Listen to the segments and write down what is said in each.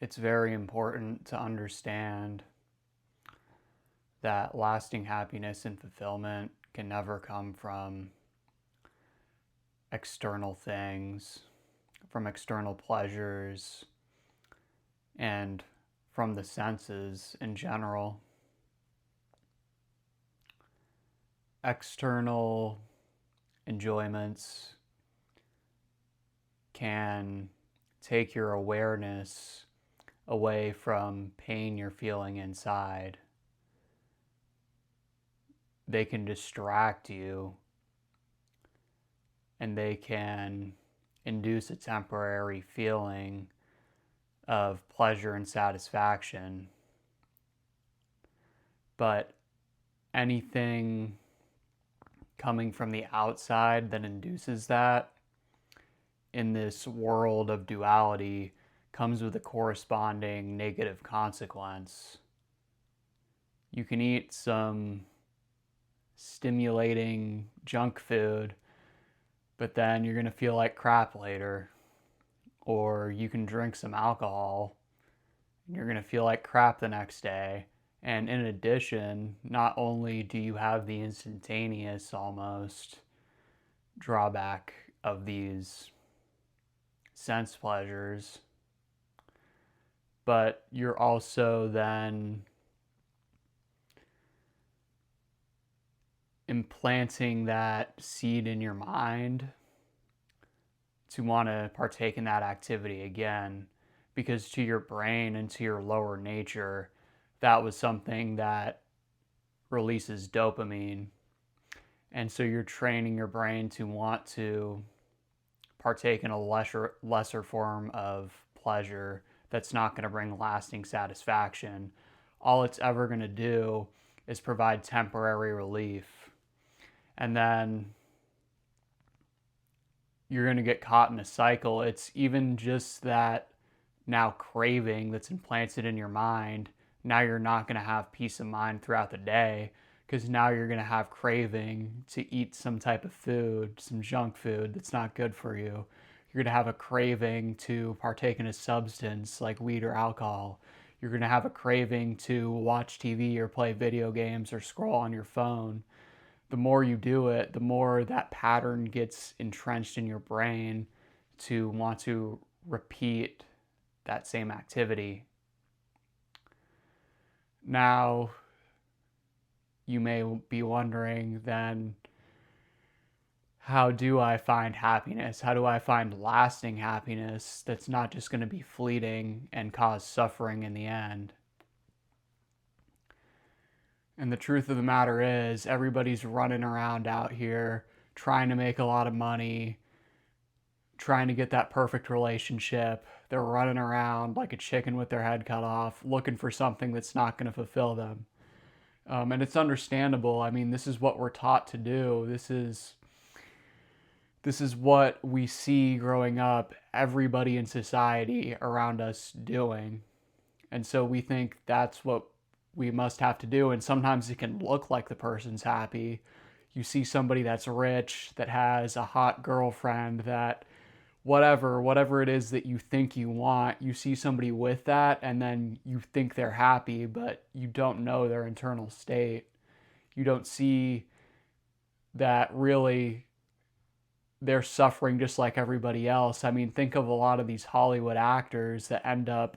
it's very important to understand that lasting happiness and fulfillment can never come from external things, from external pleasures, and from the senses in general. External enjoyments can take your awareness away from pain you're feeling inside. They can distract you and they can induce a temporary feeling of pleasure and satisfaction. But anything coming from the outside that induces that in this world of duality comes with a corresponding negative consequence. You can eat some stimulating junk food, but then you're going to feel like crap later. Or you can drink some alcohol and you're going to feel like crap the next day. And in addition, not only do you have the instantaneous almost drawback of these sense pleasures, but you're also then implanting that seed in your mind to want to partake in that activity again, because to your brain and to your lower nature, that was something that releases dopamine. And so you're training your brain to want to partake in a lesser form of pleasure that's not going to bring lasting satisfaction. All it's ever going to do is provide temporary relief. And then you're going to get caught in a cycle. It's even just that now craving that's implanted in your mind. Now you're not going to have peace of mind throughout the day because now you're going to have craving to eat some type of food, some junk food that's not good for you. You're going to have a craving to partake in a substance like weed or alcohol. You're going to have a craving to watch TV or play video games or scroll on your phone. The more you do it, the more that pattern gets entrenched in your brain to want to repeat that same activity. Now, you may be wondering then, how do I find happiness? How do I find lasting happiness that's not just going to be fleeting and cause suffering in the end? And the truth of the matter is, everybody's running around out here trying to make a lot of money, trying to get that perfect relationship. They're running around like a chicken with their head cut off, looking for something that's not going to fulfill them. And it's understandable. I mean, this is what we're taught to do. This is what we see growing up, everybody in society around us doing. And so we think that's what we must have to do. And sometimes it can look like the person's happy. You see somebody that's rich, that has a hot girlfriend, that whatever it is that you think you want, you see somebody with that and then you think they're happy, but you don't know their internal state. You don't see that really they're suffering just like everybody else. I mean, think of a lot of these Hollywood actors that end up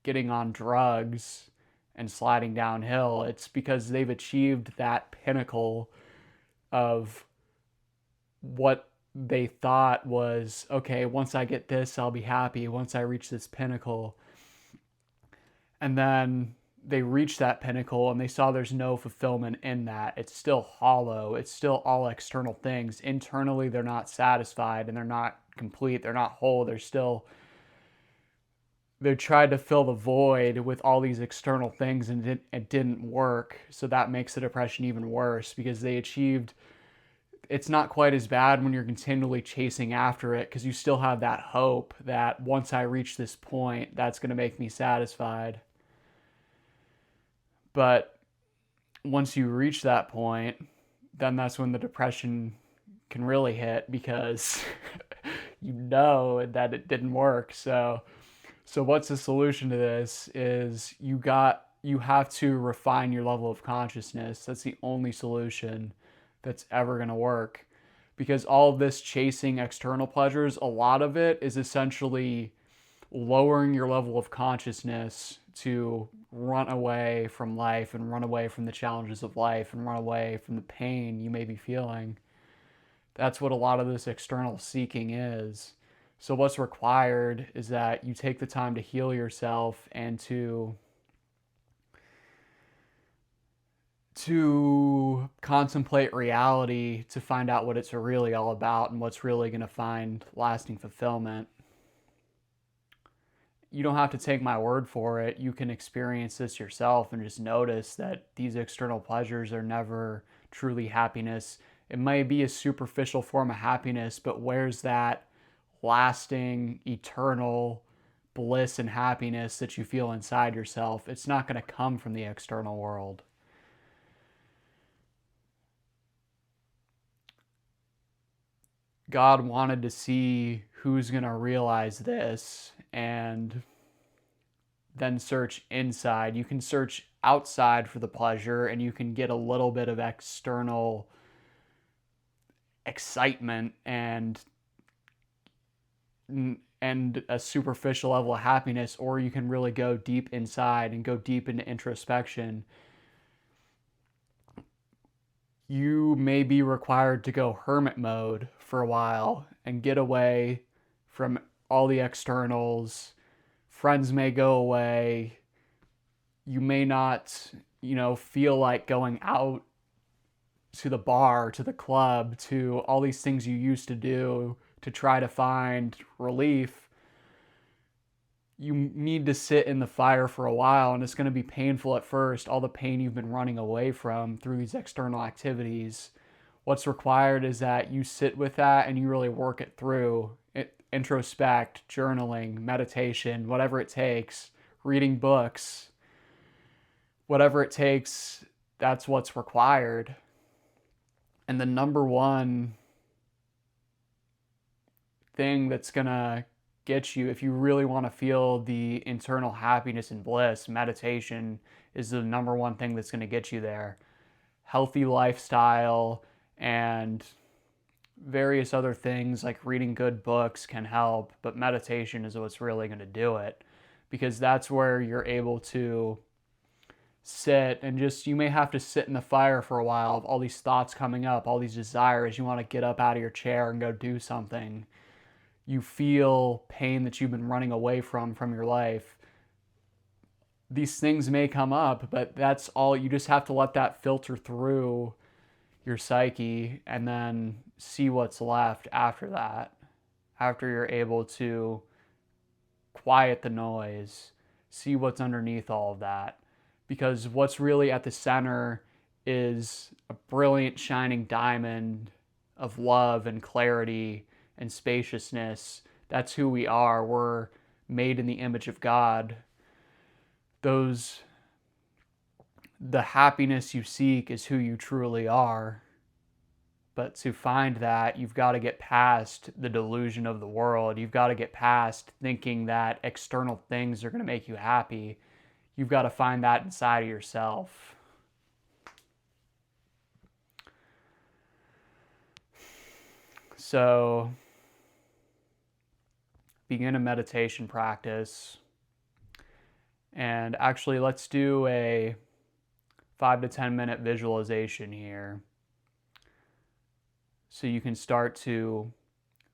getting on drugs and sliding downhill. It's because they've achieved that pinnacle of what they thought was, okay, once I get this, I'll be happy. Once I reach this pinnacle. And then they reach that pinnacle and they saw there's no fulfillment in that. It's still hollow. It's still all external things. Internally, they're not satisfied and they're not complete. They're not whole. They tried to fill the void with all these external things and it didn't work. So that makes the depression even worse because they achieved. It's not quite as bad when you're continually chasing after it because you still have that hope that once I reach this point, that's going to make me satisfied. But once you reach that point, then that's when the depression can really hit because you know that it didn't work. So So what's the solution to this is you have to refine your level of consciousness. That's the only solution that's ever going to work. Because all of this chasing external pleasures, a lot of it is essentially lowering your level of consciousness to run away from life and run away from the challenges of life and run away from the pain you may be feeling. That's what a lot of this external seeking is. So what's required is that you take the time to heal yourself and to contemplate reality, to find out what it's really all about and what's really going to find lasting fulfillment. You don't have to take my word for it. You can experience this yourself and just notice that these external pleasures are never truly happiness. It may be a superficial form of happiness, but where's that lasting, eternal bliss and happiness that you feel inside yourself? It's not going to come from the external world. God wanted to see who's going to realize this and then search inside. You can search outside for the pleasure and you can get a little bit of external excitement and a superficial level of happiness, or you can really go deep inside and go deep into introspection. You may be required to go hermit mode for a while and get away from all the externals. Friends may go away. You may not, feel like going out to the bar, to the club, to all these things you used to do to try to find relief. You need to sit in the fire for a while, and it's going to be painful at first, all the pain you've been running away from through these external activities. What's required is that you sit with that and you really work it through. Introspect, journaling, meditation, whatever it takes, reading books, whatever it takes, that's what's required. And the number one thing that's going to get you, if you really want to feel the internal happiness and bliss, meditation is the number one thing that's going to get you there. Healthy lifestyle and various other things like reading good books can help, but meditation is what's really going to do it, because that's where you're able to sit and just, you may have to sit in the fire for a while of all these thoughts coming up, all these desires. You want to get up out of your chair and go do something. You feel pain that you've been running away from your life. These things may come up, but that's all. You just have to let that filter through your psyche and then see what's left after that. After you're able to quiet the noise, see what's underneath all of that. Because what's really at the center is a brilliant shining diamond of love and clarity and spaciousness. That's who we are. We're made in the image of God. The happiness you seek is who you truly are. But to find that, you've got to get past the delusion of the world. You've got to get past thinking that external things are going to make you happy. You've got to find that inside of yourself. So, begin a meditation practice. And actually, let's do a 5 to 10 minute visualization here. So you can start to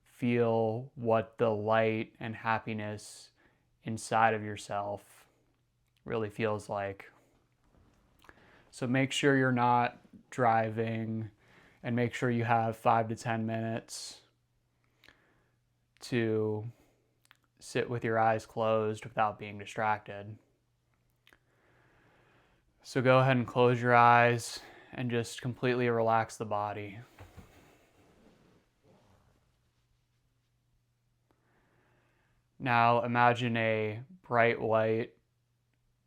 feel what the light and happiness inside of yourself really feels like. So make sure you're not driving, and make sure you have 5 to 10 minutes to sit with your eyes closed without being distracted. So go ahead and close your eyes and just completely relax the body. Now imagine a bright white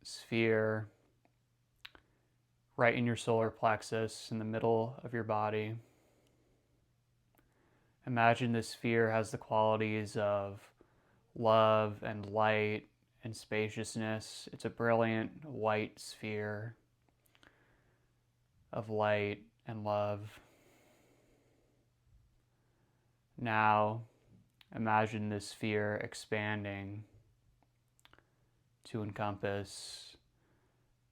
sphere right in your solar plexus in the middle of your body. Imagine this sphere has the qualities of love and light and spaciousness. It's a brilliant white sphere of light and love. Now, imagine this sphere expanding to encompass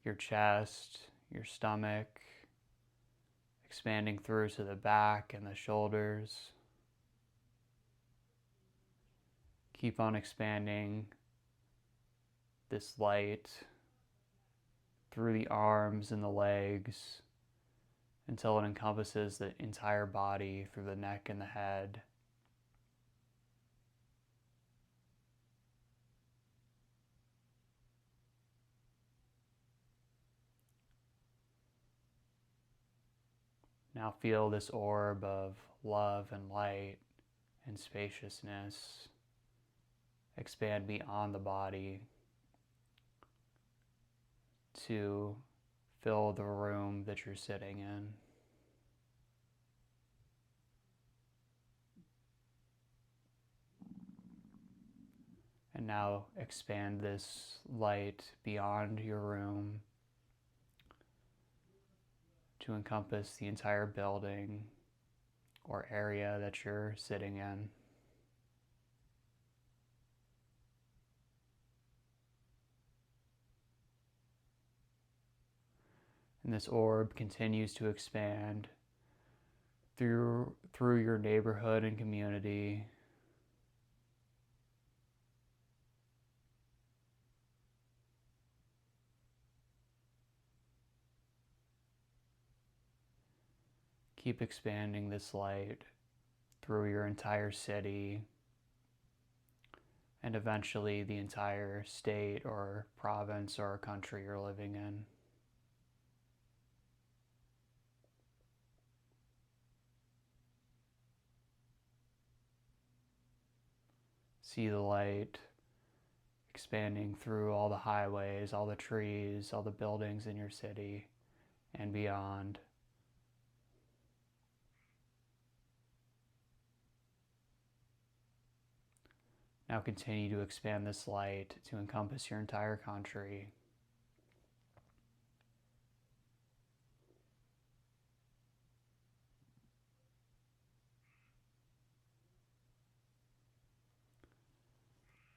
your chest, your stomach, expanding through to the back and the shoulders. Keep on expanding this light through the arms and the legs until it encompasses the entire body through the neck and the head. Now feel this orb of love and light and spaciousness expand beyond the body to fill the room that you're sitting in. And now expand this light beyond your room to encompass the entire building or area that you're sitting in. And this orb continues to expand through your neighborhood and community. Keep expanding this light through your entire city and eventually the entire state or province or country you're living in. See the light expanding through all the highways, all the trees, all the buildings in your city and beyond. Now continue to expand this light to encompass your entire country.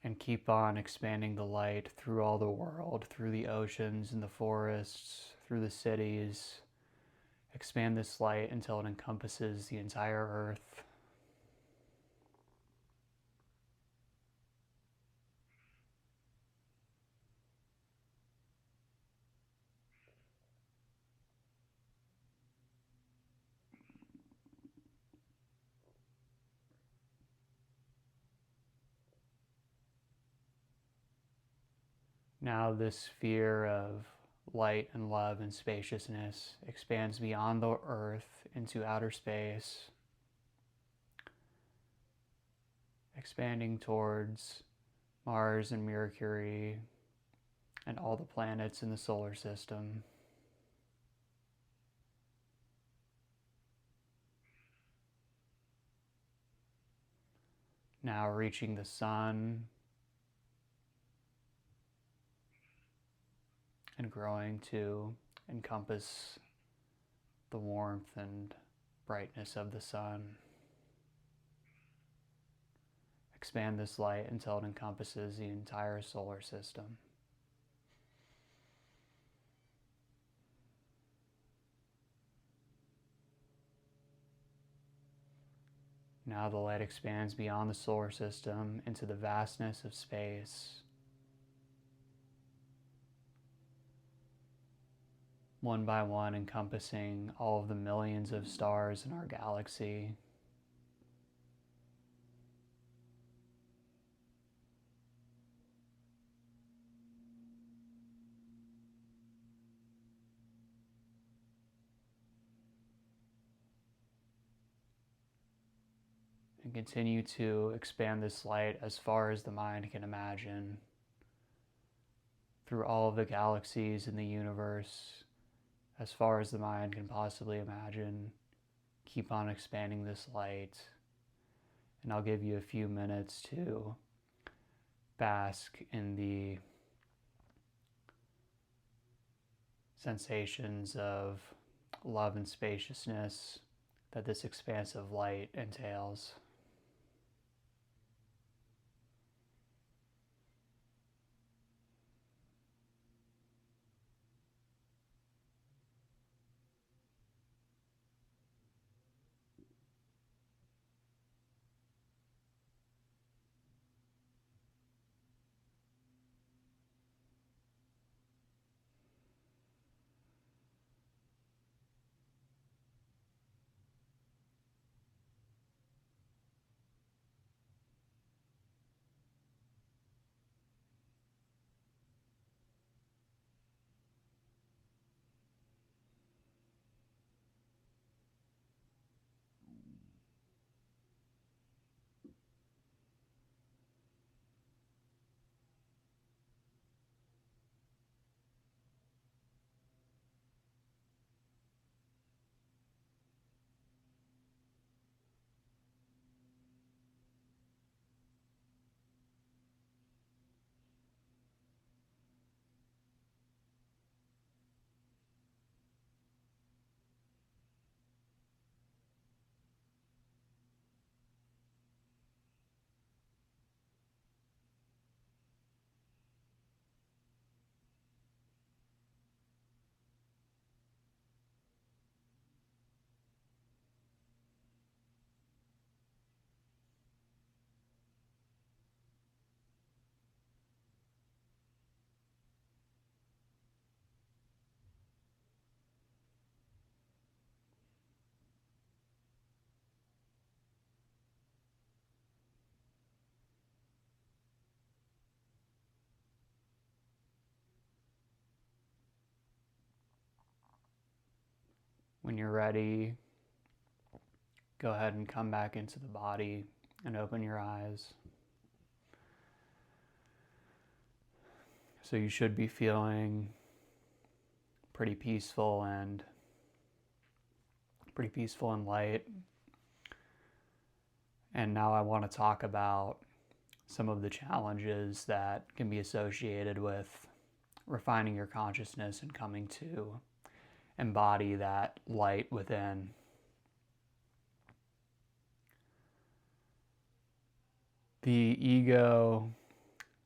And keep on expanding the light through all the world, through the oceans and the forests, through the cities. Expand this light until it encompasses the entire earth. Now this sphere of light and love and spaciousness expands beyond the earth into outer space, expanding towards Mars and Mercury and all the planets in the solar system. Now reaching the sun and growing to encompass the warmth and brightness of the sun. Expand this light until it encompasses the entire solar system. Now the light expands beyond the solar system into the vastness of space. One by one encompassing all of the millions of stars in our galaxy. And continue to expand this light as far as the mind can imagine through all of the galaxies in the universe, as far as the mind can possibly imagine. Keep on expanding this light, and I'll give you a few minutes to bask in the sensations of love and spaciousness that this expansive light entails. When you're ready, go ahead and come back into the body and open your eyes. So you should be feeling pretty peaceful and light. And now I want to talk about some of the challenges that can be associated with refining your consciousness and coming to embody that light within. The ego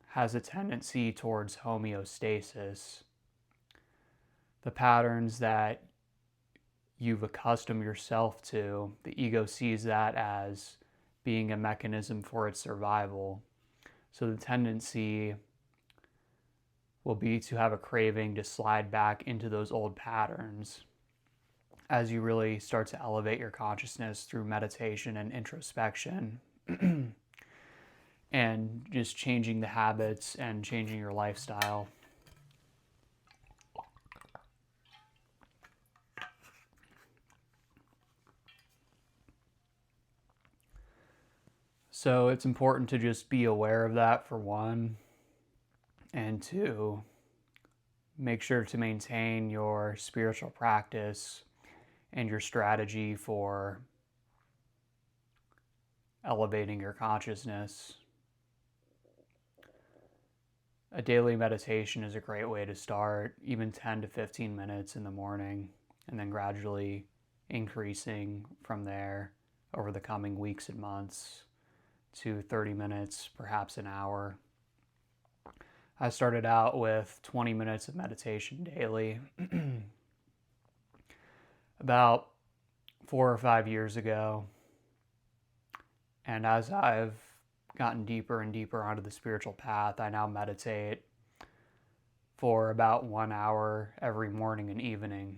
has a tendency towards homeostasis. The patterns that you've accustomed yourself to, the ego sees that as being a mechanism for its survival. So the tendency will be to have a craving to slide back into those old patterns as you really start to elevate your consciousness through meditation and introspection and just changing the habits and changing your lifestyle. So it's important to just be aware of that, for one, and to make sure to maintain your spiritual practice and your strategy for elevating your consciousness. A daily meditation is a great way to start, even 10 to 15 minutes in the morning, and then gradually increasing from there over the coming weeks and months to 30 minutes, perhaps an hour. I started out with 20 minutes of meditation daily about 4 or 5 years ago. And as I've gotten deeper and deeper onto the spiritual path, I now meditate for about 1 hour every morning and evening.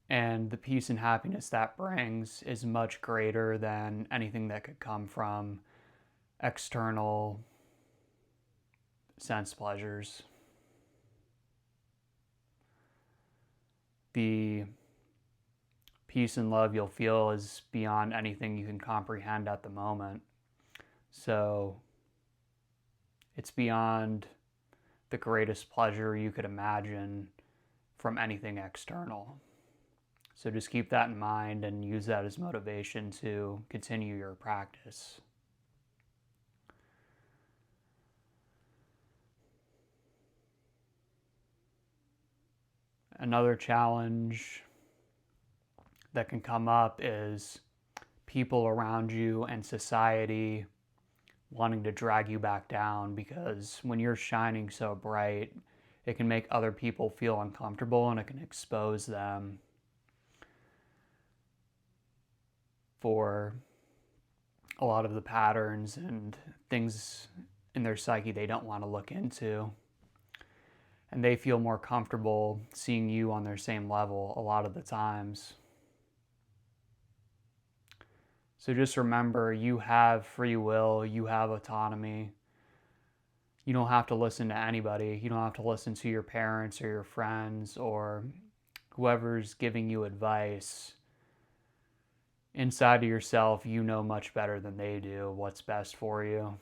And the peace and happiness that brings is much greater than anything that could come from external sense pleasures. The peace and love you'll feel is beyond anything you can comprehend at the moment. So it's beyond the greatest pleasure you could imagine from anything external. So just keep that in mind and use that as motivation to continue your practice. Another challenge that can come up is people around you and society wanting to drag you back down, because when you're shining so bright, it can make other people feel uncomfortable and it can expose them for a lot of the patterns and things in their psyche they don't want to look into. And they feel more comfortable seeing you on their same level a lot of the times. So just remember, you have free will, you have autonomy. You don't have to listen to anybody. You don't have to listen to your parents or your friends or whoever's giving you advice. Inside of yourself, you know much better than they do what's best for you.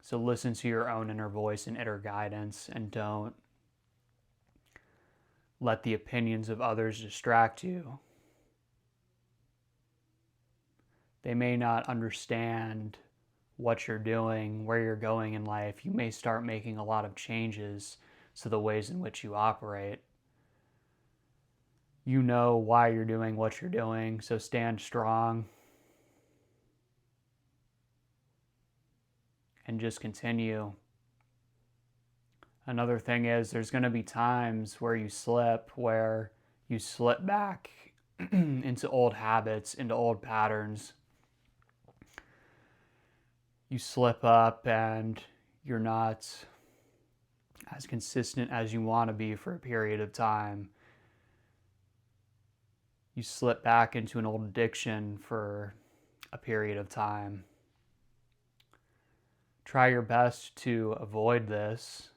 So listen to your own inner voice and inner guidance, and don't let the opinions of others distract you. They may not understand what you're doing, where you're going in life. You may start making a lot of changes to the ways in which you operate. You know why you're doing what you're doing, so stand strong and just continue. Another thing is, there's going to be times where you slip back into old habits, into old patterns. You slip up and you're not as consistent as you want to be for a period of time. You slip back into an old addiction for a period of time. Try your best to avoid this,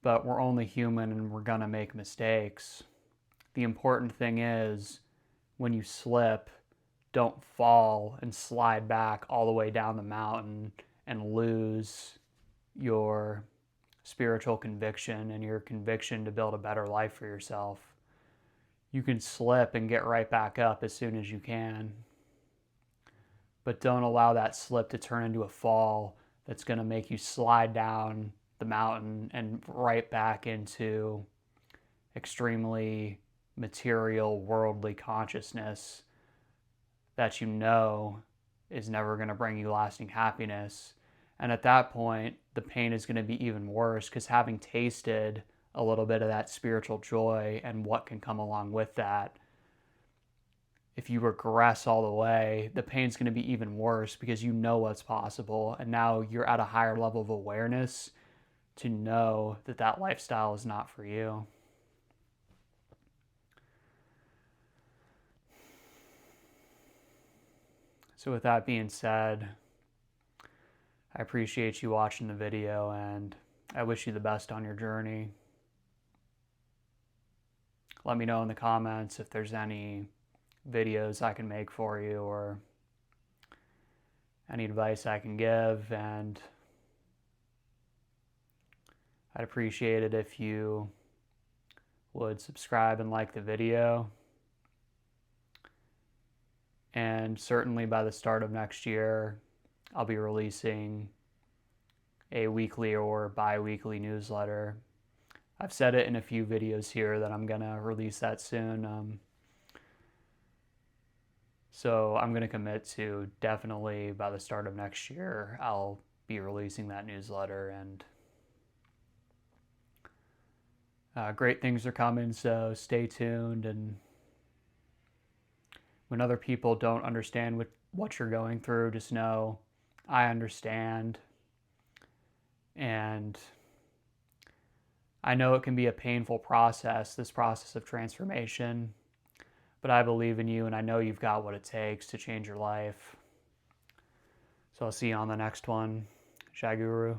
but we're only human and we're gonna make mistakes. The important thing is, when you slip, don't fall and slide back all the way down the mountain and lose your spiritual conviction and your conviction to build a better life for yourself. You can slip and get right back up as soon as you can, but don't allow that slip to turn into a fall that's going to make you slide down the mountain and right back into extremely material, worldly consciousness that you know is never going to bring you lasting happiness. And at that point, the pain is going to be even worse, because having tasted a little bit of that spiritual joy and what can come along with that, if you regress all the way, the pain's going to be even worse, because you know what's possible, and now you're at a higher level of awareness to know that that lifestyle is not for you. So with that being said, I appreciate you watching the video, and I wish you the best on your journey. Let me know in the comments if there's any videos I can make for you or any advice I can give, and I'd appreciate it if you would subscribe and like the video. And certainly by the start of next year, I'll be releasing a weekly or bi-weekly newsletter. I've said it in a few videos here that I'm gonna release that soon. So I'm gonna commit to definitely by the start of next year, I'll be releasing that newsletter, and great things are coming, so stay tuned. And when other people don't understand what you're going through, just know I understand. And I know it can be a painful process, this process of transformation, but I believe in you, and I know you've got what it takes to change your life. So I'll see you on the next one. Jai Guru.